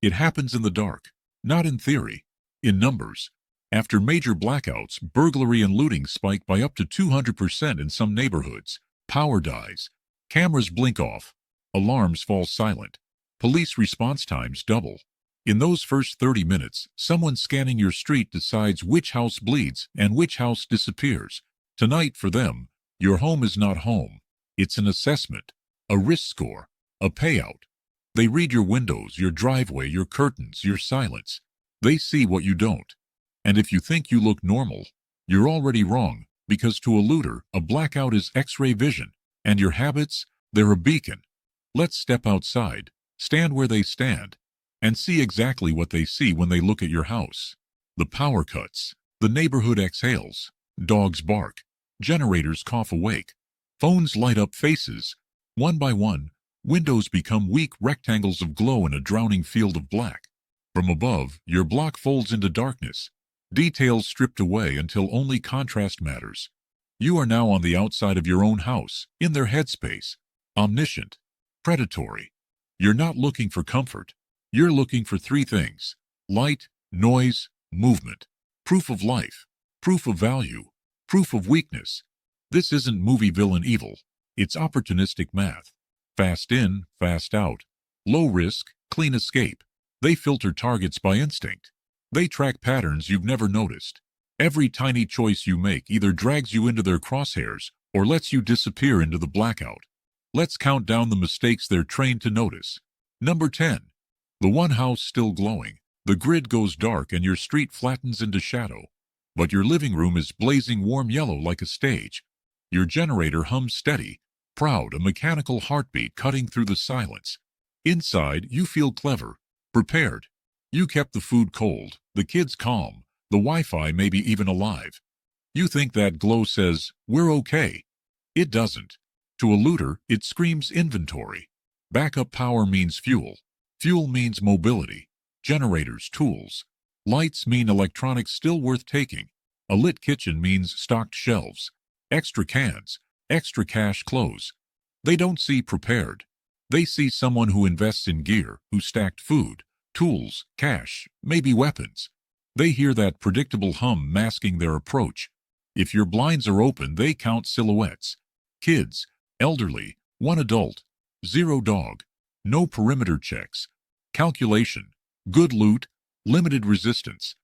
It happens in the dark, not in theory, in numbers. After major blackouts, burglary and looting spike by up to 200% in some neighborhoods. Power dies. Cameras blink off. Alarms fall silent. Police response times double. In those first 30 minutes, someone scanning your street decides which house bleeds and which house disappears. Tonight, for them, your home is not home. It's an assessment, a risk score, a payout. They read your windows, your driveway, your curtains, your silence. They see what you don't. And if you think you look normal, you're already wrong, because to a looter, a blackout is X-ray vision, and your habits, they're a beacon. Let's step outside, stand where they stand, and see exactly what they see when they look at your house. The power cuts, the neighborhood exhales, dogs bark, generators cough awake, phones light up faces. One by one, windows become weak rectangles of glow in a drowning field of black. From above, your block folds into darkness, details stripped away until only contrast matters. You are now on the outside of your own house, in their headspace, omniscient, predatory. You're not looking for comfort. You're looking for three things: light, noise, movement. Proof of life, proof of value, proof of weakness. This isn't movie villain evil. It's opportunistic math. Fast in, fast out. Low risk, clean escape. They filter targets by instinct. They track patterns you've never noticed. Every tiny choice you make either drags you into their crosshairs or lets you disappear into the blackout. Let's count down the mistakes they're trained to notice. Number 10. The one house still glowing. The grid goes dark and your street flattens into shadow. But your living room is blazing warm yellow like a stage. Your generator hums steady, proud, a mechanical heartbeat cutting through the silence. Inside, you feel clever, prepared. You kept the food cold, the kids calm, the Wi-Fi maybe even alive. You think that glow says, "We're okay." It doesn't. To a looter, it screams inventory. Backup power means fuel. Fuel means mobility. Generators, tools. Lights mean electronics still worth taking. A lit kitchen means stocked shelves. Extra cans, extra cash clothes. They don't see prepared. They see someone who invests in gear, who stacked food, tools, cash, maybe weapons. They hear that predictable hum masking their approach. If your blinds are open, they count silhouettes. Kids, elderly, one adult, zero dog, no perimeter checks. Calculation, good loot, limited resistance.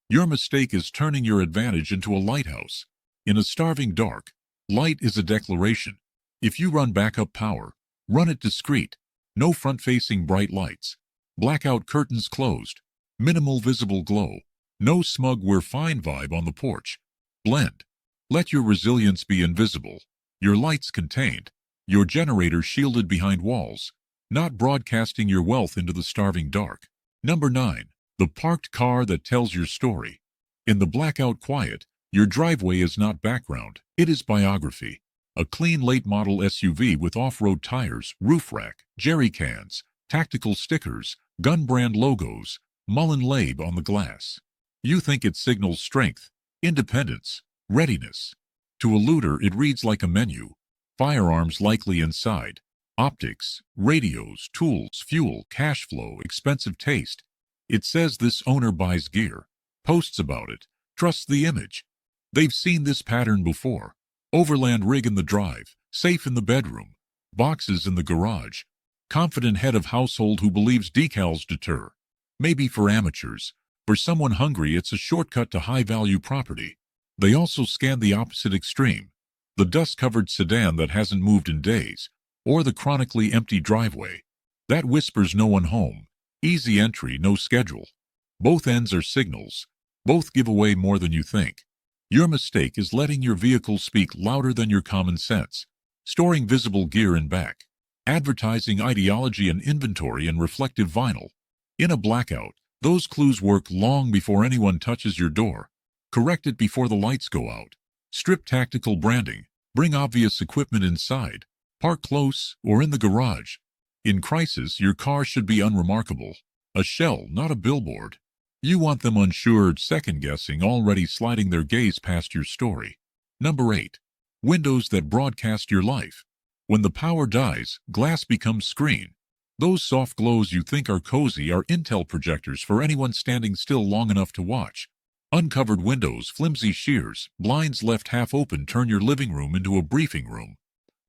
Your mistake is turning your advantage into a lighthouse. In a starving dark, light is a declaration. If you run backup power, run it discreet. No front-facing bright lights. Blackout curtains closed. Minimal visible glow. No smug "we're fine" vibe on the porch. Blend. Let your resilience be invisible. Your lights contained. Your generator shielded behind walls. Not broadcasting your wealth into the starving dark. Number 9. The parked car that tells your story. In the blackout quiet, your driveway is not background, it is biography. A clean late model SUV with off-road tires, roof rack, jerry cans, tactical stickers, gun brand logos, Mullen Labe on the glass. You think it signals strength, independence, readiness. To a looter, it reads like a menu. Firearms likely inside. Optics, radios, tools, fuel, cash flow, expensive taste. It says this owner buys gear, posts about it, trusts the image. They've seen this pattern before. Overland rig in the drive, safe in the bedroom, boxes in the garage. Confident head of household who believes decals deter. Maybe for amateurs. For someone hungry, it's a shortcut to high-value property. They also scan the opposite extreme. The dust-covered sedan that hasn't moved in days, or the chronically empty driveway. That whispers no one home. Easy entry, no schedule. Both ends are signals. Both give away more than you think. Your mistake is letting your vehicle speak louder than your common sense. Storing visible gear in back. Advertising ideology and inventory in reflective vinyl. In a blackout, those clues work long before anyone touches your door. Correct it before the lights go out. Strip tactical branding. Bring obvious equipment inside. Park close or in the garage. In crisis, your car should be unremarkable. A shell, not a billboard. You want them unsure, second-guessing, already sliding their gaze past your story. Number 8. Windows that broadcast your life. When the power dies, glass becomes screen. Those soft glows you think are cozy are intel projectors for anyone standing still long enough to watch. Uncovered windows, flimsy shears, blinds left half open turn your living room into a briefing room.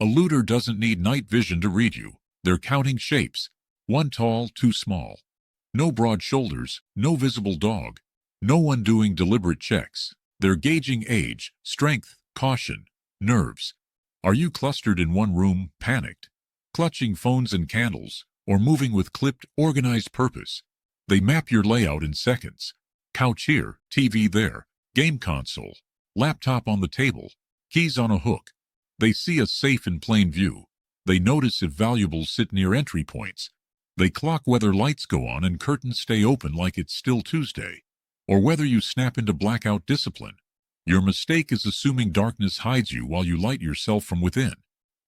A looter doesn't need night vision to read you. They're counting shapes. One tall, two small. No broad shoulders, no visible dog. No one doing deliberate checks. They're gauging age, strength, caution, nerves. Are you clustered in one room, panicked, clutching phones and candles, or moving with clipped, organized purpose? They map your layout in seconds. Couch here, TV there, game console, laptop on the table, keys on a hook. They see a safe in plain view. They notice if valuables sit near entry points. They clock whether lights go on and curtains stay open like it's still Tuesday, or whether you snap into blackout discipline. Your mistake is assuming darkness hides you while you light yourself from within.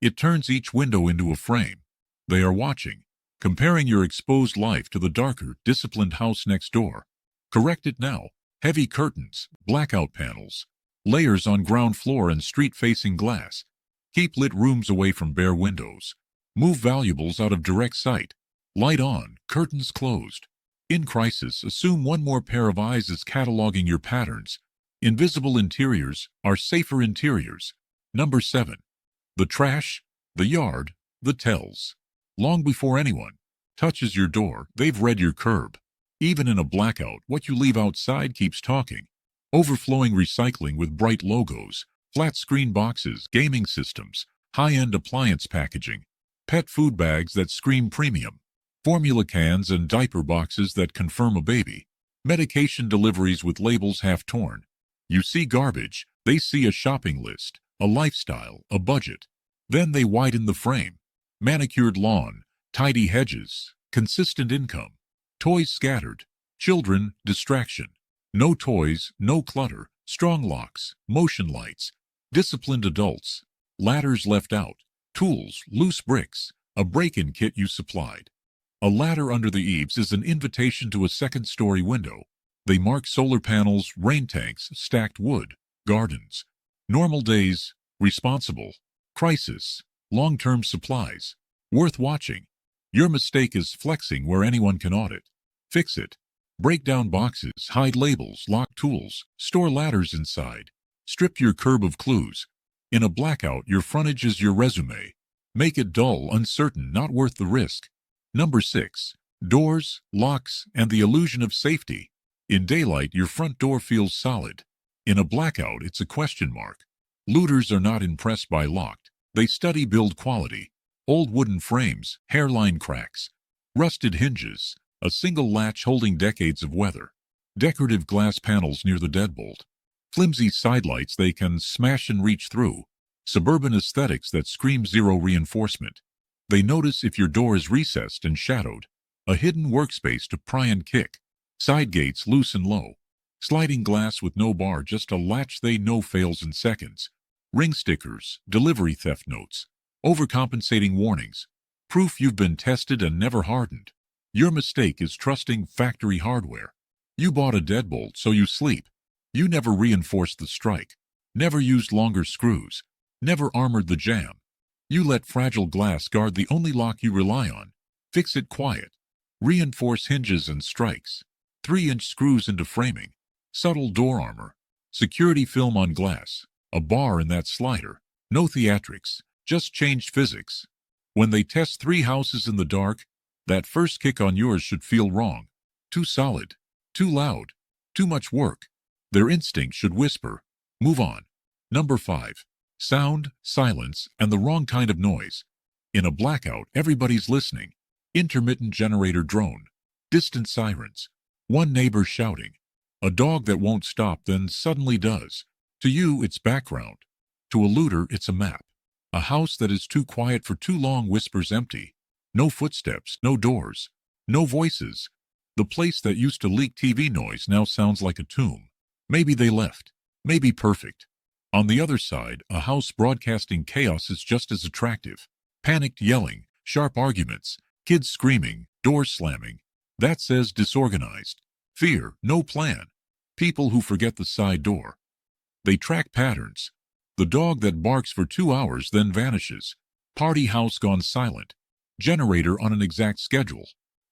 It turns each window into a frame. They are watching, comparing your exposed life to the darker, disciplined house next door. Correct it now. Heavy curtains, blackout panels, layers on ground floor and street-facing glass. Keep lit rooms away from bare windows. Move valuables out of direct sight. Light on, curtains closed. In crisis, assume one more pair of eyes is cataloging your patterns. Invisible interiors are safer interiors. Number 7. The trash, the yard, the tells. Long before anyone touches your door, they've read your curb. Even in a blackout, what you leave outside keeps talking. Overflowing recycling with bright logos, flat screen boxes, gaming systems, high-end appliance packaging, pet food bags that scream premium, formula cans and diaper boxes that confirm a baby, medication deliveries with labels half torn. You see garbage, they see a shopping list, a lifestyle, a budget. Then they widen the frame. Manicured lawn, tidy hedges, consistent income. Toys scattered. Children, distraction. No toys, no clutter. Strong locks, motion lights. Disciplined adults. Ladders left out. Tools, loose bricks. A break-in kit you supplied. A ladder under the eaves is an invitation to a second-story window. They mark solar panels, rain tanks, stacked wood, gardens. Normal days, responsible. Crisis, long-term supplies. Worth watching. Your mistake is flexing where anyone can audit. Fix it. Break down boxes, hide labels, lock tools, store ladders inside. Strip your curb of clues. In a blackout, your frontage is your resume. Make it dull, uncertain, not worth the risk. Number 6. Doors, locks, and the illusion of safety. In daylight, your front door feels solid. In a blackout, it's a question mark. Looters are not impressed by locked. They study build quality. Old wooden frames, hairline cracks, rusted hinges, a single latch holding decades of weather, decorative glass panels near the deadbolt, flimsy sidelights they can smash and reach through, suburban aesthetics that scream zero reinforcement. They notice if your door is recessed and shadowed, a hidden workspace to pry and kick, side gates loose and low, sliding glass with no bar, just a latch they know fails in seconds, ring stickers, delivery theft notes, overcompensating warnings, proof you've been tested and never hardened. Your mistake is trusting factory hardware. You bought a deadbolt so you sleep. You never reinforced the strike, never used longer screws, never armored the jamb. You let fragile glass guard the only lock you rely on. Fix it quiet. Reinforce hinges and strikes. 3-inch screws into framing. Subtle door armor. Security film on glass. A bar in that slider. No theatrics. Just changed physics. When they test 3 houses in the dark, that first kick on yours should feel wrong. Too solid. Too loud. Too much work. Their instinct should whisper, move on. Number 5. Sound, silence, and the wrong kind of noise. In a blackout, everybody's listening. Intermittent generator drone. Distant sirens. One neighbor shouting. A dog that won't stop then suddenly does. To you, it's background. To a looter, it's a map. A house that is too quiet for too long whispers empty. No footsteps, no doors, no voices. The place that used to leak TV noise now sounds like a tomb. Maybe they left. Maybe perfect. On the other side, a house broadcasting chaos is just as attractive. Panicked yelling, sharp arguments, kids screaming, doors slamming. That says disorganized. Fear, no plan. People who forget the side door. They track patterns. The dog that barks for 2 hours then vanishes. Party house gone silent. generator on an exact schedule.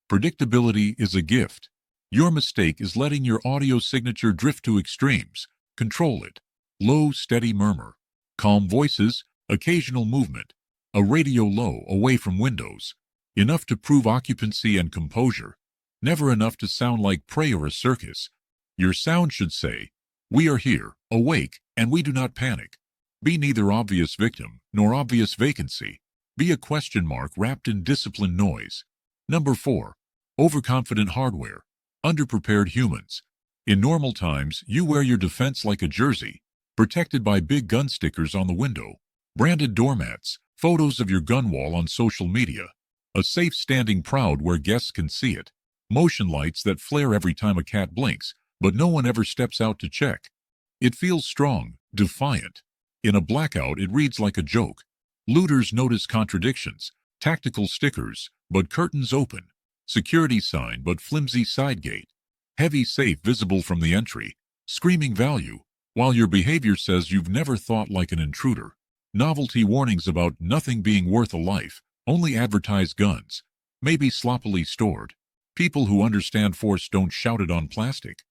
Predictability is a gift. Your mistake is letting your audio signature drift to extremes. Control it. Low, steady murmur. Calm voices, occasional movement. A radio low away from windows. Enough to prove occupancy and composure. Never enough to sound like prey or a circus. Your sound should say, "We are here, awake, and we do not panic." Be neither obvious victim nor obvious vacancy. Be a question mark wrapped in disciplined noise. Number 4. Overconfident hardware. Underprepared humans. In normal times, you wear your defense like a jersey, protected by big gun stickers on the window, branded doormats, photos of your gun wall on social media, a safe standing proud where guests can see it, motion lights that flare every time a cat blinks, but no one ever steps out to check. It feels strong, defiant. In a blackout, it reads like a joke. Looters notice contradictions, tactical stickers, but curtains open, security sign but flimsy side gate, heavy safe visible from the entry, screaming value, while your behavior says you've never thought like an intruder. Novelty warnings about nothing being worth a life, only advertise guns, maybe sloppily stored. People who understand force don't shout it on plastic.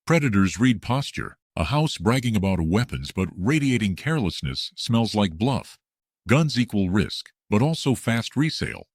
Predators read posture. A house bragging about weapons but radiating carelessness smells like bluff. Guns equal risk, but also fast resale.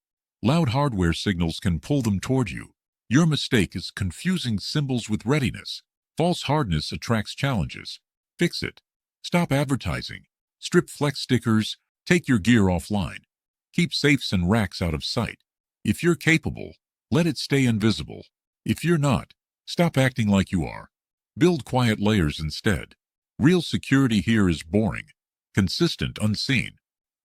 Loud hardware signals can pull them toward you. Your mistake is confusing symbols with readiness. False hardness attracts challenges. Fix it. Stop advertising. Strip flex stickers. Take your gear offline. Keep safes and racks out of sight. If you're capable, let it stay invisible. If you're not, stop acting like you are. Build quiet layers instead. Real security here is boring, consistent, unseen.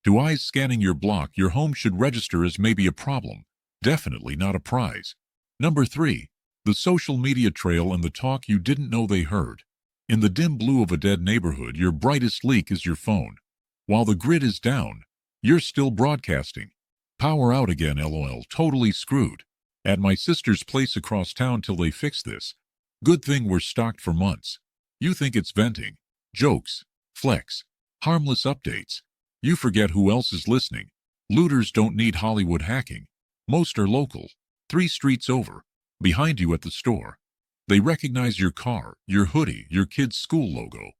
To eyes scanning your block, your home should register as maybe a problem, definitely not a prize. Number 3. The social media trail and the talk you didn't know they heard. In the dim blue of a dead neighborhood, your brightest leak is your phone. While the grid is down, you're still broadcasting. Power out again, LOL, totally screwed. At my sister's place across town till they fix this. Good thing we're stocked for months. You think it's venting. Jokes. Flex. Harmless updates. You forget who else is listening. Looters don't need Hollywood hacking. Most are local. 3 streets over. Behind you at the store. They recognize your car, your hoodie, your kid's school logo.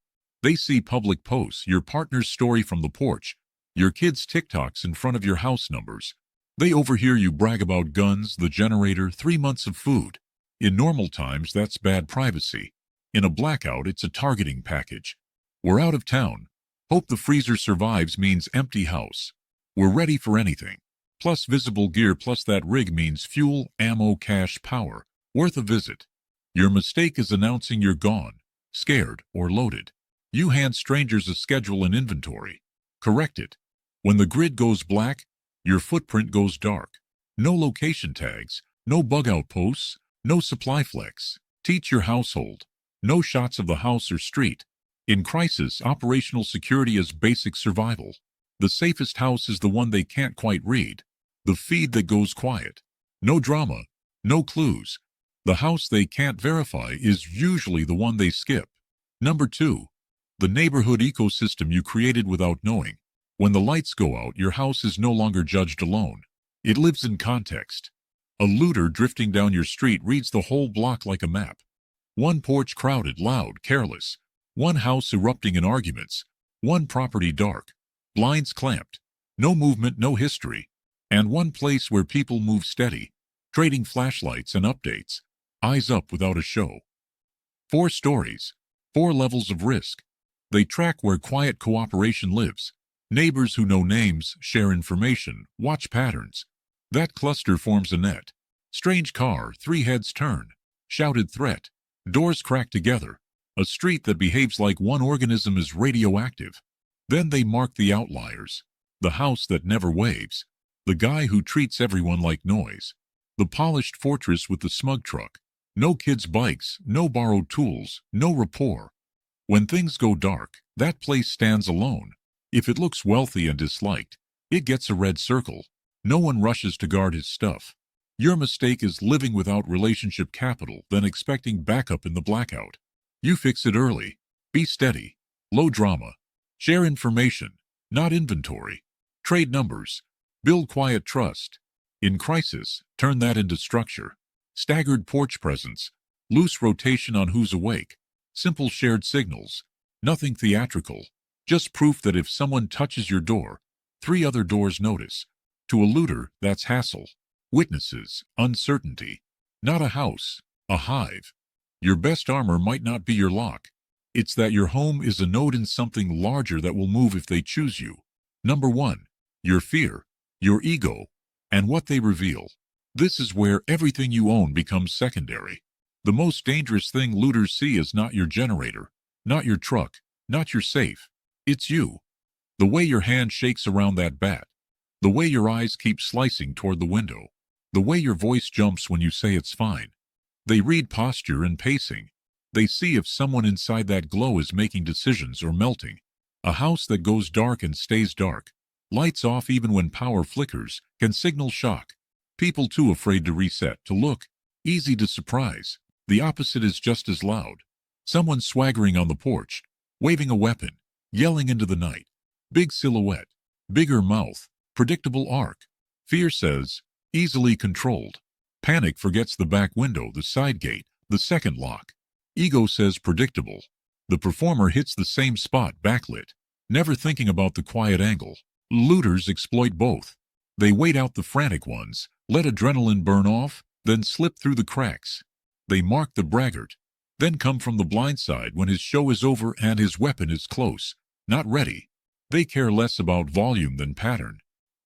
They see public posts, your partner's story from the porch, your kids' TikToks in front of your house numbers. They overhear you brag about guns, the generator, 3 months of food. In normal times, that's bad privacy. In a blackout, it's a targeting package. We're out of town. Hope the freezer survives means empty house. We're ready for anything. Plus visible gear plus that rig means fuel, ammo, cash, power. Worth a visit. Your mistake is announcing you're gone, scared, or loaded. You hand strangers a schedule and inventory. Correct it. When the grid goes black, your footprint goes dark. No location tags, no bug outposts, no supply flex. Teach your household. No shots of the house or street. In crisis, operational security is basic survival. The safest house is the one they can't quite read. The feed that goes quiet. No drama. No clues. The house they can't verify is usually the one they skip. Number 2. The neighborhood ecosystem you created without knowing. When the lights go out, your house is no longer judged alone. It lives in context. A looter drifting down your street reads the whole block like a map. One porch crowded, loud, careless. One house erupting in arguments. One property dark. Blinds clamped. No movement, no history. And one place where people move steady, trading flashlights and updates. Eyes up without a show. 4 stories. 4 levels of risk. They track where quiet cooperation lives. Neighbors who know names, share information, watch patterns. That cluster forms a net. Strange car, 3 heads turn. Shouted threat. Doors crack together. A street that behaves like one organism is radioactive. Then they mark the outliers. The house that never waves. The guy who treats everyone like noise. The polished fortress with the smug truck. No kids' bikes, no borrowed tools, no rapport. When things go dark, that place stands alone. If it looks wealthy and disliked, it gets a red circle. No one rushes to guard his stuff. Your mistake is living without relationship capital, then expecting backup in the blackout. You fix it early. Be steady. Low drama. Share information, not inventory. Trade numbers. Build quiet trust. In crisis, turn that into structure. Staggered porch presence. Loose rotation on who's awake. Simple shared signals. Nothing theatrical. Just proof that if someone touches your door, 3 other doors notice. To a looter, that's hassle. Witnesses, uncertainty. Not a house, a hive. Your best armor might not be your lock. It's that your home is a node in something larger that will move if they choose you. Number 1. Your fear, your ego, and what they reveal. This is where everything you own becomes secondary. The most dangerous thing looters see is not your generator, not your truck, not your safe. It's you. The way your hand shakes around that bat. The way your eyes keep slicing toward the window. The way your voice jumps when you say it's fine. They read posture and pacing. They see if someone inside that glow is making decisions or melting. A house that goes dark and stays dark, lights off even when power flickers, can signal shock. People too afraid to reset, to look. Easy to surprise. The opposite is just as loud. Someone swaggering on the porch, waving a weapon, yelling into the night. Big silhouette, bigger mouth, predictable arc. Fear says, easily controlled. Panic forgets the back window, the side gate, the second lock. Ego says predictable. The performer hits the same spot, backlit, never thinking about the quiet angle. Looters exploit both. They wait out the frantic ones, let adrenaline burn off, then slip through the cracks. They mark the braggart, then come from the blind side when his show is over and his weapon is close, not ready. They care less about volume than pattern.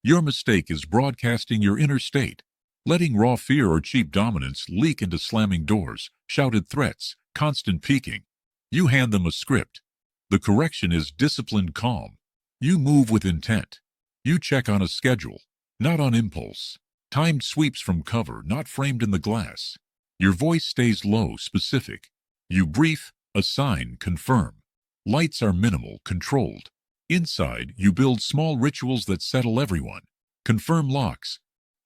Your mistake is broadcasting your inner state, letting raw fear or cheap dominance leak into slamming doors, shouted threats, constant peeking. You hand them a script. The correction is disciplined calm. You move with intent. You check on a schedule, not on impulse. Timed sweeps from cover, not framed in the glass. Your voice stays low, specific. You brief, assign, confirm. Lights are minimal, controlled. Inside, you build small rituals that settle everyone. Confirm locks.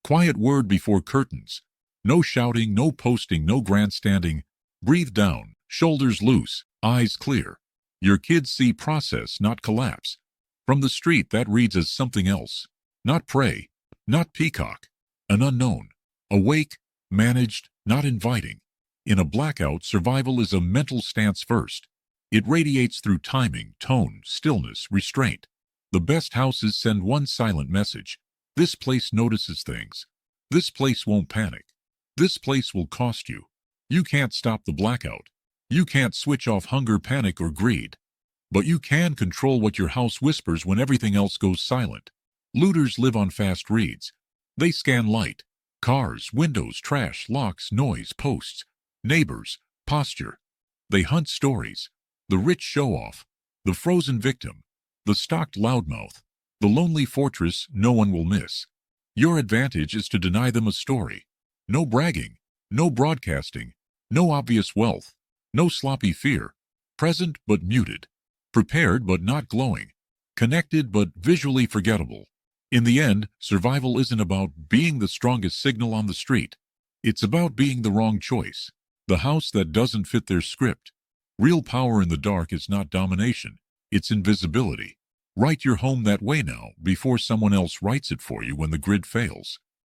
Quiet word before curtains. No shouting, no posting, no grandstanding. Breathe down, shoulders loose, eyes clear. Your kids see process, not collapse. From the street, that reads as something else. Not prey, not peacock. An unknown. Awake, managed, not inviting. In a blackout, survival is a mental stance first. It radiates through timing, tone, stillness, restraint. The best houses send one silent message. This place notices things. This place won't panic. This place will cost you. You can't stop the blackout. You can't switch off hunger, panic, or greed. But you can control what your house whispers when everything else goes silent. Looters live on fast reads. They scan light, cars, windows, trash, locks, noise, posts, neighbors, posture. They hunt stories. The rich show-off, the frozen victim, the stocked loudmouth, the lonely fortress no one will miss. Your advantage is to deny them a story. No bragging, no broadcasting, no obvious wealth, no sloppy fear. Present but muted. Prepared but not glowing. Connected but visually forgettable. In the end, survival isn't about being the strongest signal on the street. It's about being the wrong choice. The house that doesn't fit their script. Real power in the dark is not domination, it's invisibility. Write your home that way now before someone else writes it for you when the grid fails.